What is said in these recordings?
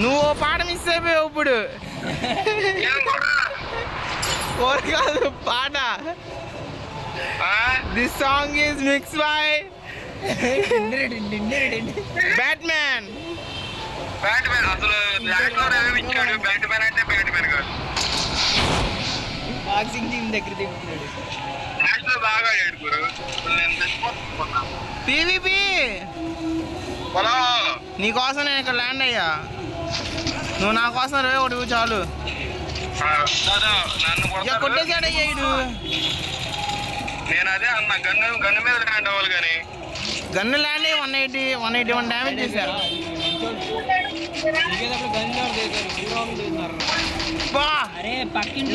నువ్వు పాట మిస్ అయిపోయావు ఇప్పుడు. కాదు పాట. This song is mix by Batman. అసలు బ్యాట్మ్యాన్ అంటే బ్యాట్మ్యాన్ కాదు. బాక్సింగ్ టీం దగ్గర తిప్పుతున్నాడు. బాగా పీవీపీ నీకోసం నేను ఇక్కడ ల్యాండ్ అయ్యా. నువ్వు నా కోసం రే ఒకటి చాలు. కొట్టేసాడు అయ్యా ఇడు. నేను అదే అన్న గన్ను మీద ల్యాండ్ అవ్వాలి కానీ గన్ను ల్యాండ్ అయ్యి 181 డ్యామేజ్ చేశారు.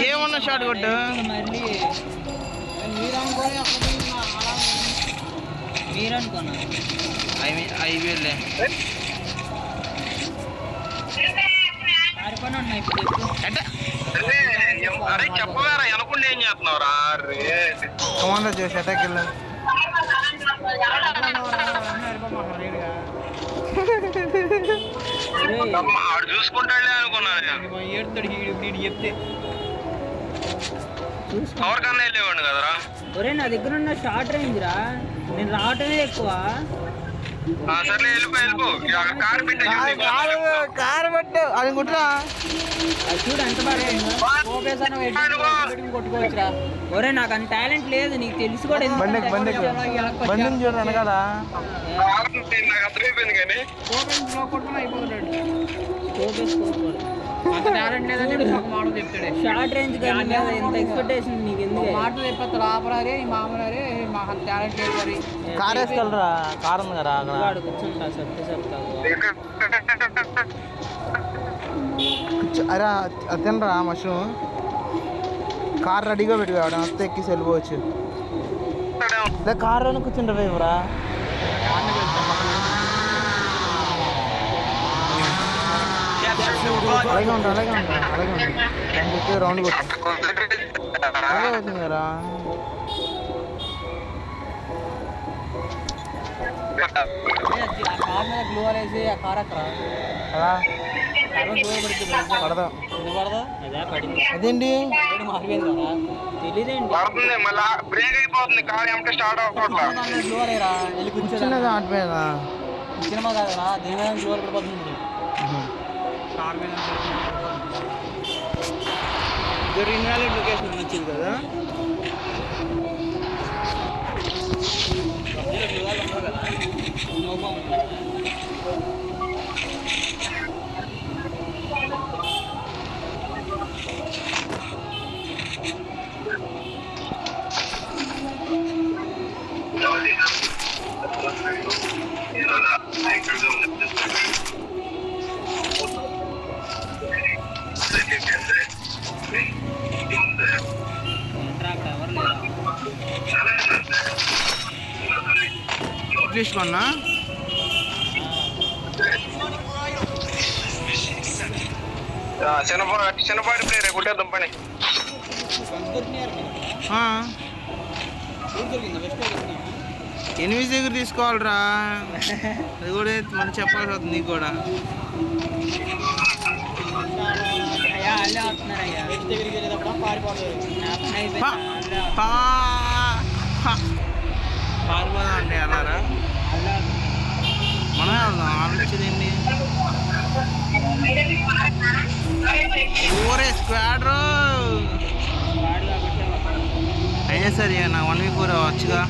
ఏమన్నా షాట్ కొట్టు. అయిపోయిలే. అరే చెప్పగారా అనుకుంటే ఏం చేస్తున్నావురా? కమాండర్ చేసి అటాక్ వెళ్ళా. ఆడు చూసుకుంటాడులే అనుకున్నాను. చెప్తే ఎవరికన్నా వెళ్ళేవాడు కదరా. ఒరే నా దగ్గర ఉన్న షార్ట్ రేంజ్ రా, నేను రావటమే ఎక్కువ. సర్లే వెళ్ళిపో. కారు పెట్టు అది కుట్రా. అది చూడు ఎంత బాగా కొట్టుకోవచ్చురా. ఒరే నాకు అంత టాలెంట్ లేదు, నీకు తెలుసు కూడా. బండి చూడండి కదా. నాకు అర్థమైపోయింది కానీ షార్ట్ రేంజ్ ఎంత ఎక్స్పెక్టేషన్ నీకు ఎందుకు? మాటలు చెప్పేస్తాడు ఆపరారే మామరారే మాకు అంత టాలెంట్ లేదు. మరి కార్ వేసుకెళ్ళరా, కార్ ఉంది కదా వాడు కూర్చుంటా సత్య అరే అది తినరా మష్రూమ్. కార్ రెడీగా పెట్టుకోవడం వస్తే ఎక్కిసి వెళ్ళిపోవచ్చు. కార్లోనే కూర్చుంటారా ఇవరా. అలాగే ఉంటా దాన్ని చెప్పి రౌండ్ కొట్టు. అలాగే అవుతుంది కదా. కార్ మీద గ్లూ అనేసి ఆ కార్ అక్కడ పడదా అదేంటి మారిపోయింది కదా, తెలియదేంటి. పడుతుంది మళ్ళీ బ్రేక్ అయిపోతుంది. కార్ ఏమంటే స్టార్ట్ అవ్వట్లేదు. గ్లూ అనేరా వెళ్ళి కూర్చున్నది ఆటిపోయినా సినిమా కాదరా, దేని మీద గ్లూ పడిపోతుంది. కార్ మీద ఇన్వాలిడ్ లొకేషన్ వచ్చింది కదా. తీసుకోన్నా చిన్నపాటి ప్లేయర్ కొట్టేద్దాం పని. ఎనిమిది దగ్గర తీసుకోవాలరా. అది కూడా మనం చెప్పాల్సి వస్తుంది నీకు కూడా. పారిపోదా అంటే అలారా మనం వెళ్దాం. ఆలోచించింది ఊరే స్క్వాడ్ అయినా సరే నా 1v4 వచ్చుగా.